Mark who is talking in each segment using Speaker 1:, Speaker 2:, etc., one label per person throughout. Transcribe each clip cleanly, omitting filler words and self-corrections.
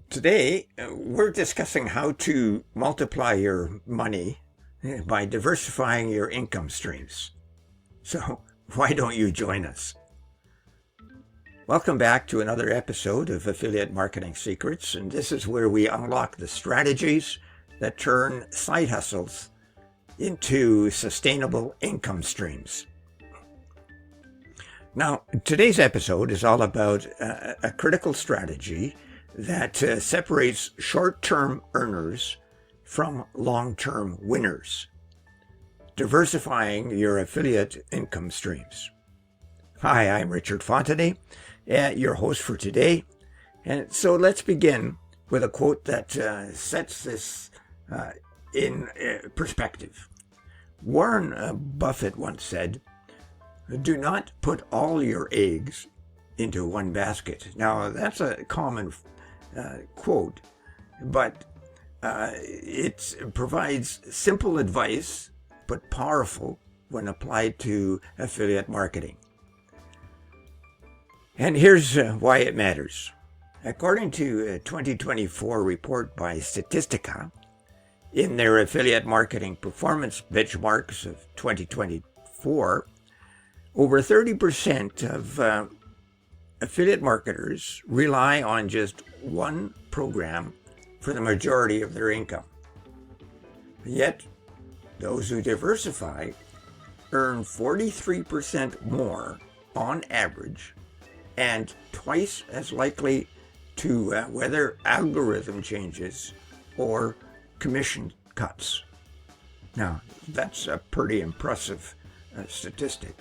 Speaker 1: Today, we're discussing how to multiply your money by diversifying your income streams. So, why don't you join us? Welcome back to another episode of Affiliate Marketing Secrets, and this is where we unlock the strategies that turn side hustles into sustainable income streams. Now, today's episode is all about a critical strategy that separates short-term earners from long-term winners, diversifying your affiliate income streams. Hi, I'm Richard Fontenay, your host for today. And so let's begin with a quote that sets this in perspective. Warren Buffett once said, "Do not put all your eggs into one basket." Now, that's a common quote, but it provides simple advice, but powerful when applied to affiliate marketing. And here's why it matters. According to a 2024 report by Statistica, in their affiliate marketing performance benchmarks of 2024, over 30% of affiliate marketers rely on just one program for the majority of their income. Yet, those who diversify earn 43% more on average and twice as likely to weather algorithm changes or commission cuts. Now, that's a pretty impressive statistic.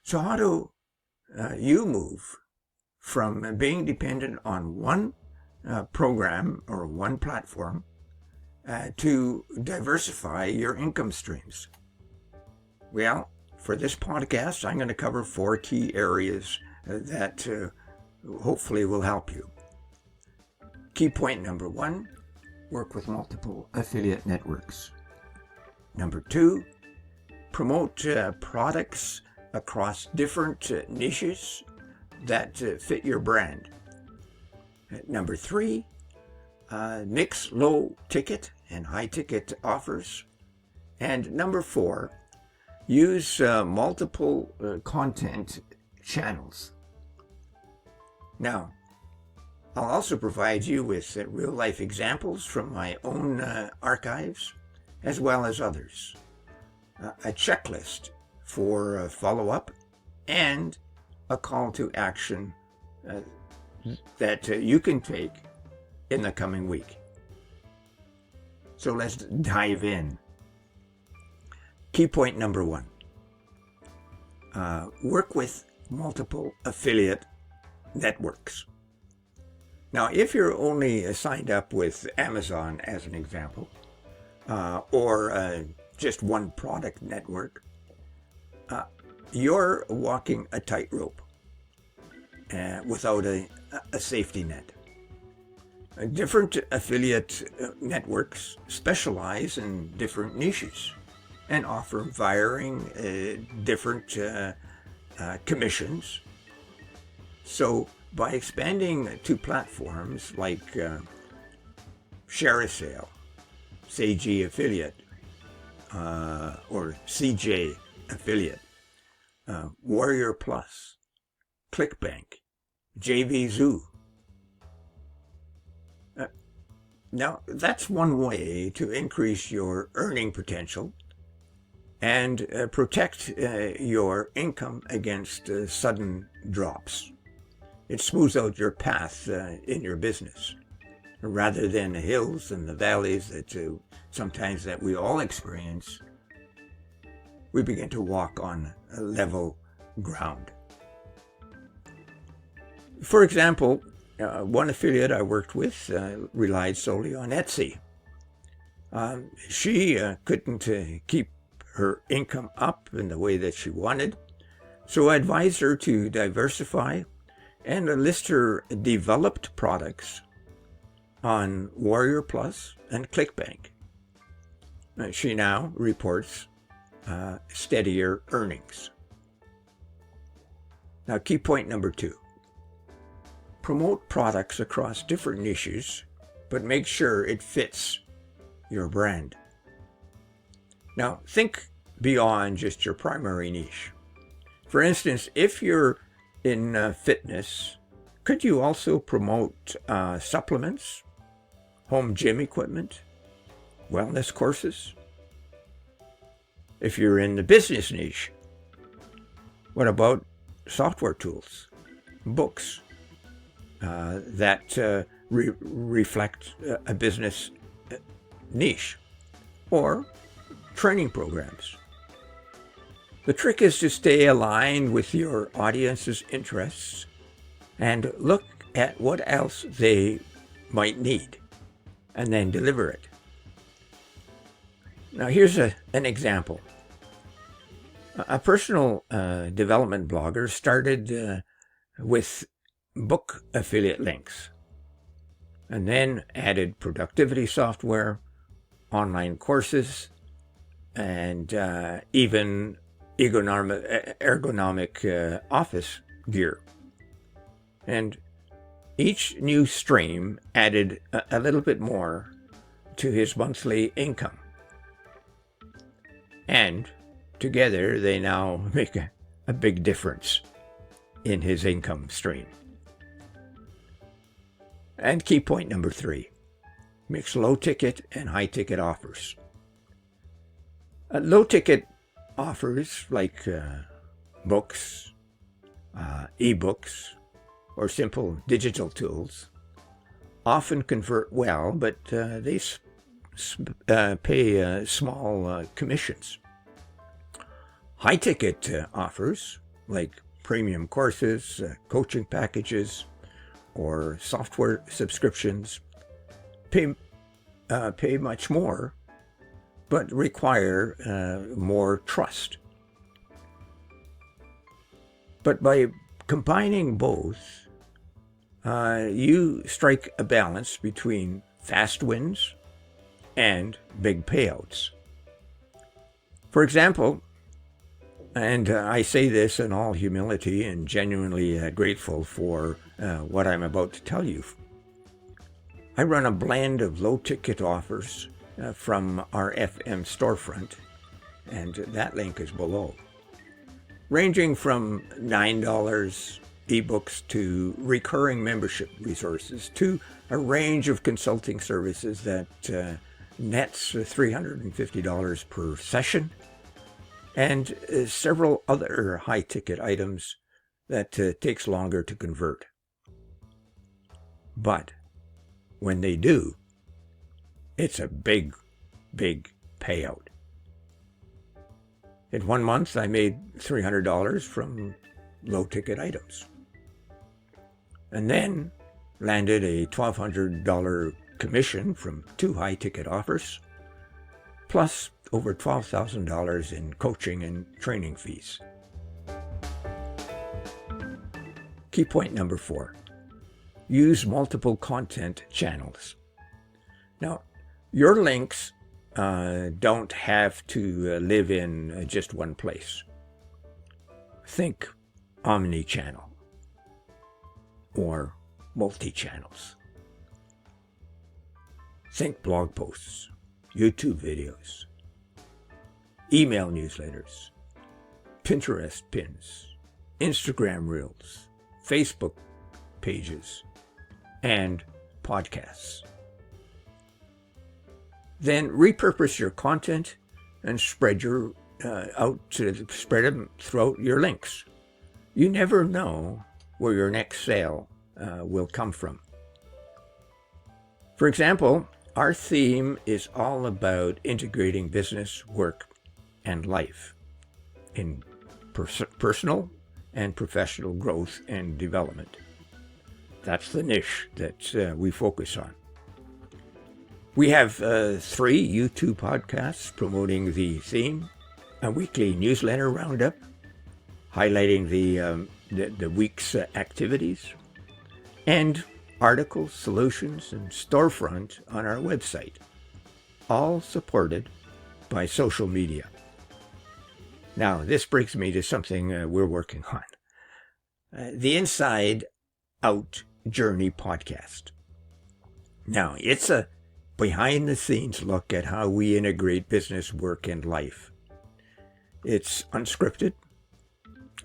Speaker 1: So how do you move from being dependent on one program or one platform to diversify your income streams? Well, for this podcast, I'm going to cover 4 key areas that hopefully will help you. Key point number 1, work with multiple affiliate networks. Number 2, promote products across different niches that fit your brand. Number 3, mix low ticket and high ticket offers. And number 4, use multiple content channels. Now, I'll also provide you with real life examples from my own archives, as well as others. A checklist for follow-up and a call to action that you can take in the coming week. So let's dive in. Key point number 1. Work with multiple affiliate networks. Now, if you're only signed up with Amazon as an example, or just one product network, you're walking a tightrope without a safety net. Different affiliate networks specialize in different niches and offer varying different commissions. So by expanding to platforms like Share a Sale, CG Affiliate, or CJ Affiliate, Warrior Plus, ClickBank, JV Zoo. Now, that's one way to increase your earning potential and protect your income against sudden drops. It smooths out your path in your business, rather than the hills and the valleys that sometimes that we all experience. We begin to walk on a level ground. For example, one affiliate I worked with relied solely on Etsy. She couldn't keep her income up in the way that she wanted, so I advised her to diversify and list her developed products on Warrior Plus and ClickBank. She now reports steadier earnings. Now, key point number 2. promote products across different niches, but make sure it fits your brand. Now, think beyond just your primary niche. For instance, if you're in fitness, could you also promote supplements, home gym equipment, wellness courses? If you're in the business niche, what about software tools, books that reflect a business niche, or training programs? The trick is to stay aligned with your audience's interests and look at what else they might need and then deliver it. Now here's an example. A personal development blogger started with book affiliate links and then added productivity software, online courses, and even ergonomic office gear. And each new stream added a little bit more to his monthly income. And together they now make a big difference in his income stream. And key point number 3, mix low ticket and high ticket offers. Low ticket offers like books, ebooks, or simple digital tools often convert well, but they pay small commissions. High ticket offers like premium courses, coaching packages, or software subscriptions pay much more, but require more trust. But by combining both, you strike a balance between fast wins and big payouts. For example, and I say this in all humility and genuinely grateful for what I'm about to tell you, I run a blend of low-ticket offers from our FM storefront, and that link is below, ranging from $9 ebooks to recurring membership resources to a range of consulting services that nets $350 per session, and several other high-ticket items that takes longer to convert. But when they do, it's a big, big payout. In 1 month, I made $300 from low-ticket items, and then landed a $1,200 commission from 2 high-ticket offers, plus over $12,000 in coaching and training fees. Key point number 4, use multiple content channels. Now, your links don't have to live in just one place. Think omni-channel or multi-channels. Think blog posts, YouTube videos, email newsletters, Pinterest pins, Instagram reels, Facebook pages, and podcasts. Then repurpose your content and spread them throughout your links. You never know where your next sale will come from. For example, our theme is all about integrating business, work, and life in personal and professional growth and development. That's the niche that we focus on. We have 3 YouTube podcasts promoting the theme, a weekly newsletter roundup highlighting the week's activities, and articles, solutions, and storefront on our website, all supported by social media. Now, this brings me to something we're working on. The Inside Out Journey podcast. Now, it's a behind-the-scenes look at how we integrate business, work, and life. It's unscripted,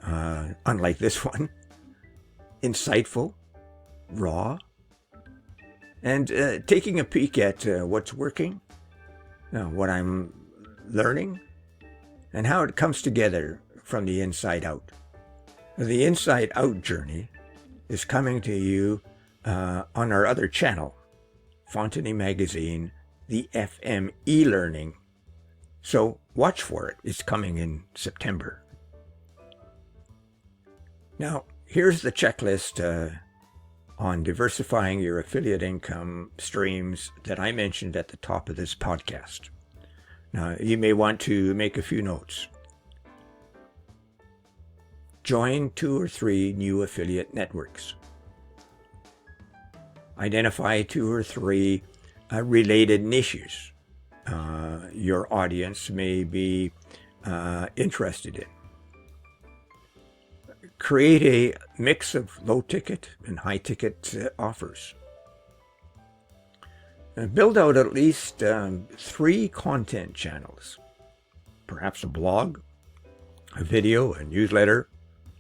Speaker 1: unlike this one, insightful, raw, and taking a peek at what's working, what I'm learning, and how it comes together from the inside out. The Inside Out Journey is coming to you on our other channel, Fontenay Magazine, the FM e-learning. So watch for it. It's coming in September. Now, here's the checklist on diversifying your affiliate income streams that I mentioned at the top of this podcast. Now, you may want to make a few notes. Join 2 or 3 new affiliate networks. Identify 2 or 3 related niches your audience may be interested in. Create a mix of low-ticket and high-ticket offers. Build out at least 3 content channels, perhaps a blog, a video, a newsletter,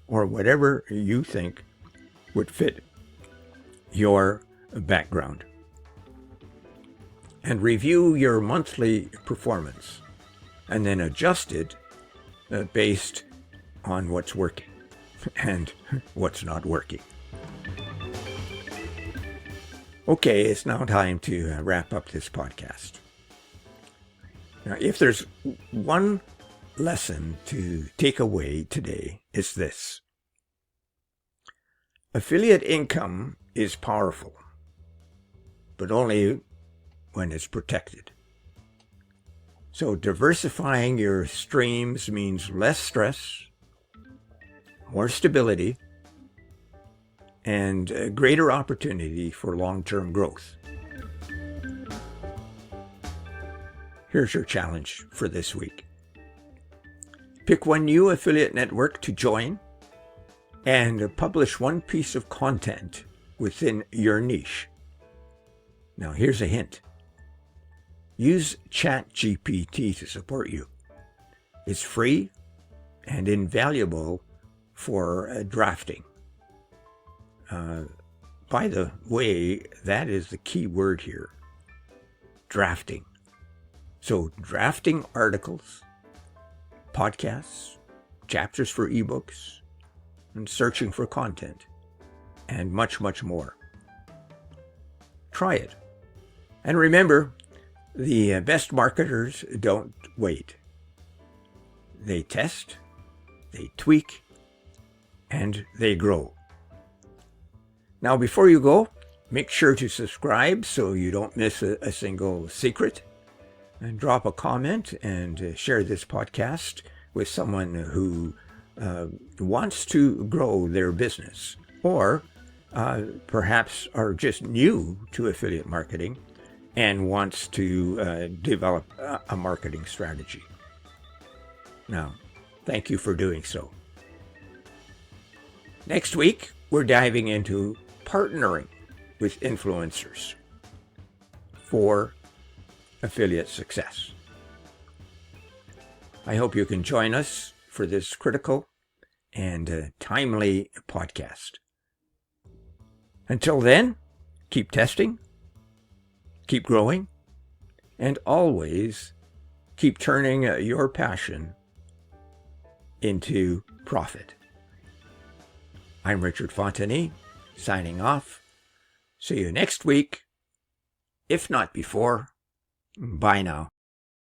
Speaker 1: or whatever you think would fit your background. And review your monthly performance and then adjust it based on what's working and what's not working. Okay, it's now time to wrap up this podcast. Now, if there's one lesson to take away today, it's this. Affiliate income is powerful, but only when it's protected. So diversifying your streams means less stress, more stability, and greater opportunity for long-term growth. Here's your challenge for this week. Pick one new affiliate network to join and publish one piece of content within your niche. Now, here's a hint. Use ChatGPT to support you. It's free and invaluable for drafting. By the way, that is the key word here. Drafting. So drafting articles, podcasts, chapters for ebooks, and searching for content, and much, much more. Try it. And remember, the best marketers don't wait. They test, they tweak, and they grow. Now, before you go, make sure to subscribe so you don't miss a single secret. And drop a comment and share this podcast with someone who wants to grow their business, or perhaps are just new to affiliate marketing and wants to develop a marketing strategy. Now, thank you for doing so. Next week, we're diving into partnering with influencers for affiliate success. I hope you can join us for this critical and timely podcast. Until then, keep testing, keep growing, and always keep turning your passion into profit. I'm Richard Fontenay, signing off. See you next week, if not before. Bye now.